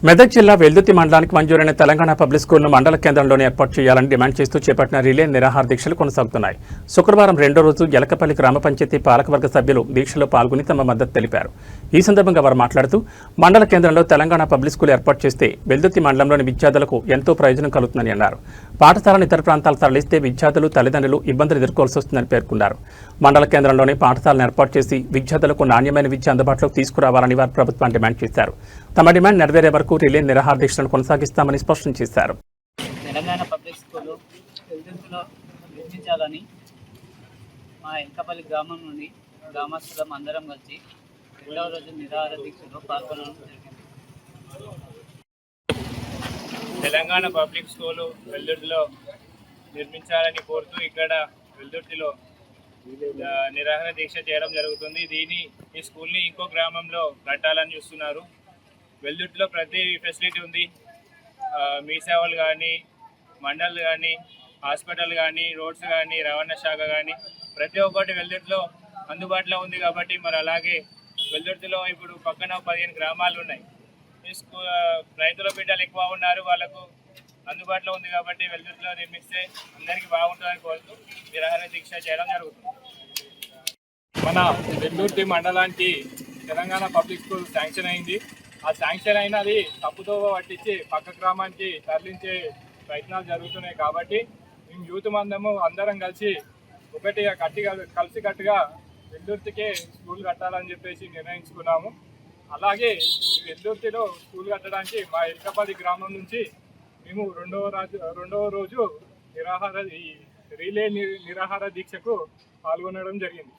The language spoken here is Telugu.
మెదక్ జిల్లా వెల్దుర్తి మండలానికి మంజూరైన తెలంగాణ పబ్లిక్ స్కూల్ను మండల కేంద్రంలోనే ఏర్పాటు చేయాలని డిమాండ్ చేస్తూ చేపట్టిన రిలే నిరాహార దీక్షలు కొనసాగుతున్నాయి. శుక్రవారం రెండో రోజు ఎలకపల్లి గ్రామ పంచాయతీ పాలకవర్గ సభ్యులు దీక్షలో పాల్గొని తమ మద్దతు తెలిపారు. ఈ సందర్భంగా వారు మాట్లాడుతూ మండల కేంద్రంలో తెలంగాణ పబ్లిక్ స్కూల్ ఏర్పాటు చేస్తే వెల్దుర్తి మండలంలోని విద్యార్థులకు ఎంతో ప్రయోజనం కలుగుతుందని అన్నారు. పాఠశాలను ఇతర ప్రాంతాలకు తరలిస్తే విద్యార్థులు తల్లిదండ్రులు ఇబ్బందులు ఎదుర్కోవాల్సి వస్తుందని పేర్కొన్నారు. మండల కేంద్రంలోనే పాఠశాలను ఏర్పాటు చేసి విద్యార్థులకు నాణ్యమైన విద్య అందుబాటులోకి తీసుకురావాలని వారు ప్రభుత్వాన్ని డిమాండ్ చేశారు. తమ డిమాండ్ నెరవేరే వరకు రిలే నిరాహార దీక్షలను కొనసాగిస్తామని స్పష్టం చేశారు. తెలంగాణ పబ్లిక్ స్కూల్ వెల్దుర్తిలో నిర్మించాలని మా ఎలకపల్లి గ్రామం నుండి గ్రామస్తులం అందరం కలిసి రెండవ రోజు నిరాహార దీక్షలో పాల్గొనడం జరిగింది. తెలంగాణ పబ్లిక్ స్కూలు వెల్దుర్తిలో నిర్మించాలని కోరుతూ ఇక్కడ వెల్దుర్తిలో నిరాహార దీక్ష చేయడం జరుగుతుంది. ఈ స్కూల్ని ఇంకో గ్రామంలో కట్టాలని చూస్తున్నారు. వెల్దుర్తిలో ప్రతి ఫెసిలిటీ ఉంది. మీ సేవలు కానీ, మండల్ కానీ, హాస్పిటల్ కానీ, రోడ్స్ కానీ, రవాణా శాఖ కానీ ప్రతి ఒక్కటి వెల్దుర్తిలో అందుబాటులో ఉంది. కాబట్టి మరి అలాగే వెల్దుర్తిలో ఇప్పుడు పక్కన 15 గ్రామాలు ఉన్నాయి. ఈ రైతుల బిడ్డలు ఎక్కువ ఉన్నారు, వాళ్ళకు అందుబాటులో ఉంది. కాబట్టి వెల్దుర్తిలో నిర్మిస్తే అందరికీ బాగుంటుందని కోరుతూ నిరాహార దీక్ష చేయడం జరుగుతుంది. మన వెల్దుర్తి మండలానికి తెలంగాణ పబ్లిక్ స్కూల్ శాంక్షన్ అయింది. ఆ శాంక్షన్ అయినది తప్పుతో పట్టించి పక్క గ్రామానికి తరలించే ప్రయత్నాలు జరుగుతున్నాయి. కాబట్టి మేము యూత్ అందరం కలిసి ఒకటి కలిసికట్టుగా వెల్దుర్తికే స్కూల్ కట్టాలని చెప్పేసి నిర్ణయించుకున్నాము. అలాగే వెల్దుర్తిలో స్కూల్ కట్టడానికి మా ఎలకపల్లి గ్రామం నుంచి మేము రెండవ రోజు రిలే నిరాహార దీక్షకు పాల్గొనడం జరిగింది.